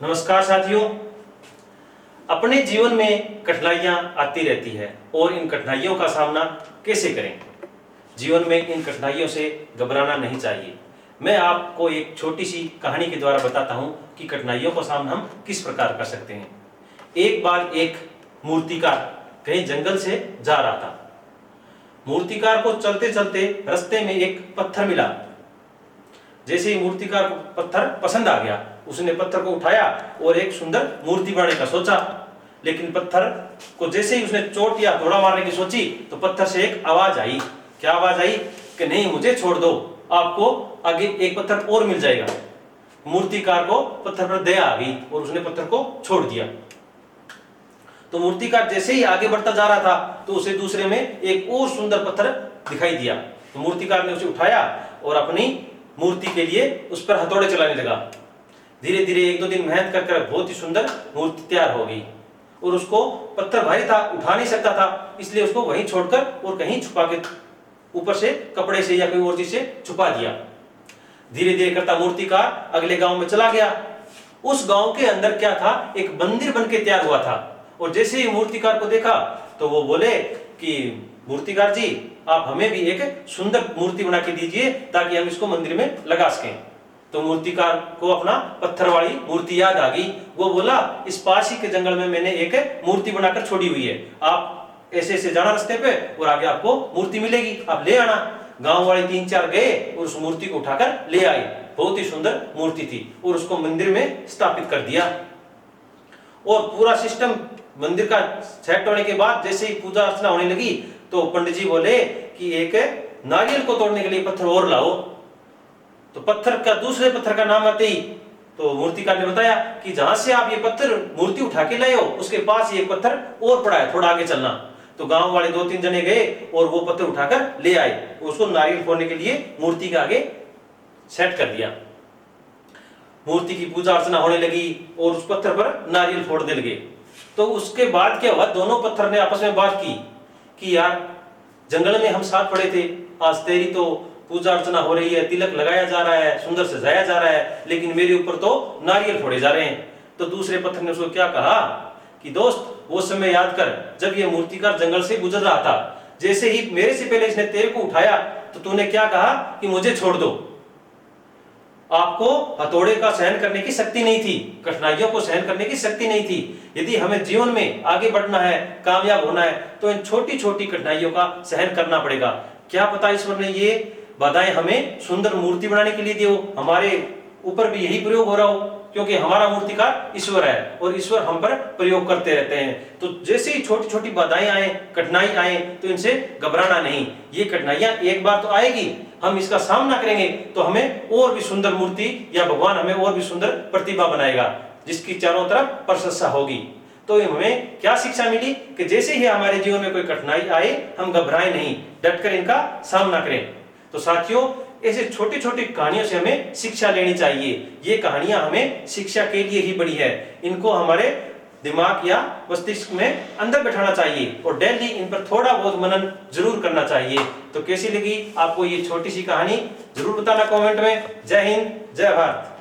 नमस्कार साथियों। अपने जीवन में कठिनाइयां आती रहती है और इन कठिनाइयों का सामना कैसे करें। जीवन में इन कठिनाइयों से घबराना नहीं चाहिए। मैं आपको एक छोटी सी कहानी के द्वारा बताता हूं कि कठिनाइयों का सामना हम किस प्रकार कर सकते हैं। एक बार एक मूर्तिकार कहीं जंगल से जा रहा था। मूर्तिकार को चलते चलते रास्ते में एक पत्थर मिला। जैसे ही मूर्तिकार को पत्थर पसंद आ गया, उसने पत्थर को उठाया और एक सुंदर मूर्ति बनाने का सोचा। लेकिन पत्थर को जैसे ही उसने चोट या थोड़ा मारने की सोची तो पत्थर से एक आवाज आई। क्या आवाज आई? कि नहीं, मुझे छोड़ दो, आपको आगे एक पत्थर और मिल जाएगा। मूर्तिकार को पत्थर पर दया आ गई और उसने पत्थर को छोड़ दिया। तो मूर्तिकार जैसे ही आगे बढ़ता जा रहा था तो उसे दूसरे में एक और सुंदर पत्थर दिखाई दिया। तो मूर्तिकार ने उसे उठाया और अपनी मूर्ति के लिए उस पर हथौड़े चलाने लगा। धीरे धीरे एक दो दिन मेहनत कर बहुत ही सुंदर मूर्ति तैयार हो गई। और उसको पत्थर भारी था, उठा नहीं सकता था, इसलिए उसको वहीं छोड़कर और कहीं छुपा के ऊपर से कपड़े से या कोई और चीज से छुपा दिया। धीरे धीरे करता मूर्तिकार अगले गांव में चला गया। उस गांव के अंदर क्या था, एक मंदिर बनके तैयार हुआ था। और जैसे ही मूर्तिकार को देखा तो वो बोले कि मूर्तिकार जी, आप हमें भी एक सुंदर मूर्ति बना के दीजिए ताकि हम इसको मंदिर में लगा सकें। तो मूर्तिकार को अपना पत्थर वाली मूर्ति याद आ गई। वो बोला, इस पास ही के जंगल में मैंने एक मूर्ति बनाकर छोड़ी हुई है, आप ऐसे ऐसे जाना रास्ते पे और आगे आपको मूर्ति मिलेगी, आप ले आना। गांव वाले 3-4 गए और उस मूर्ति को उठाकर ले आए। बहुत ही सुंदर मूर्ति थी और उसको मंदिर में स्थापित कर दिया। और पूरा सिस्टम मंदिर का सेट होने के बाद जैसे ही पूजा अर्चना होने लगी तो पंडित जी बोले कि एक नारियल को तोड़ने के लिए पत्थर और लाओ। तो पत्थर का दूसरे पत्थर का नाम आते ही तो मूर्तिकार ने बताया कि जहां से आप ये पत्थर मूर्ति उठा के लाए हो उसके पास ही एक पत्थर और पड़ा है, थोड़ा आगे चलना। तो गांव वाले 2-3 जने गए और वो पत्थर उठाकर ले आए। उसको नारियल फोड़ने के लिए मूर्ति के आगे सेट कर दिया। मूर्ति की पूजा अर्चना होने लगी और उस पत्थर पर नारियल फोड़ने लगे। तो उसके बाद क्या हुआ, दोनों पत्थर ने आपस में बात की कि यार, जंगल में हम साथ पड़े थे, आज तेरी तो पूजा अर्चना हो रही है, तिलक लगाया जा रहा है, सुंदर सजाया जा रहा है, लेकिन मेरे ऊपर तो नारियल फोड़े जा रहे हैं। तो दूसरे पत्थर ने उसको क्या कहा कि दोस्त, वो समय याद कर जब ये मूर्तिकार जंगल से गुजर रहा था। जैसे ही मेरे से पहले इसने तेरे को उठाया तो तूने क्या कहा कि मुझे छोड़ दो। आपको हथौड़े का सहन करने की शक्ति नहीं थी, कठिनाइयों को सहन करने की शक्ति नहीं थी। यदि हमें जीवन में आगे बढ़ना है, कामयाब होना है, तो इन छोटी छोटी कठिनाइयों का सहन करना पड़ेगा। क्या पता ईश्वर ने ये बाधाएं हमें सुंदर मूर्ति बनाने के लिए दी हो, हमारे ऊपर भी यही प्रयोग हो रहा हो, क्योंकि हमारा मूर्तिकार ईश्वर है और ईश्वर हम पर प्रयोग करते रहते हैं। तो जैसे ही छोटी छोटी बाधाएं आए, कठिनाई आए, तो इनसे घबराना नहीं। ये कठिनाइयां एक बार तो आएगी, हम इसका सामना करेंगे तो हमें और भी सुंदर मूर्ति या भगवान हमें और भी सुंदर प्रतिभा बनाएगा, जिसकी चारों तरफ प्रशंसा होगी। तो हमें क्या शिक्षा मिली कि जैसे ही हमारे जीवन में कोई कठिनाई आए, हम घबराएं नहीं, डटकर इनका सामना करें। तो साथियों, ऐसे छोटी छोटी कहानियों से हमें शिक्षा लेनी चाहिए। ये कहानियां हमें शिक्षा के लिए ही बड़ी है। इनको हमारे दिमाग या मस्तिष्क में अंदर बैठाना चाहिए और डेली इन पर थोड़ा बहुत मनन जरूर करना चाहिए। तो कैसी लगी आपको ये छोटी सी कहानी, जरूर बताना कमेंट में। जय हिंद, जय भारत।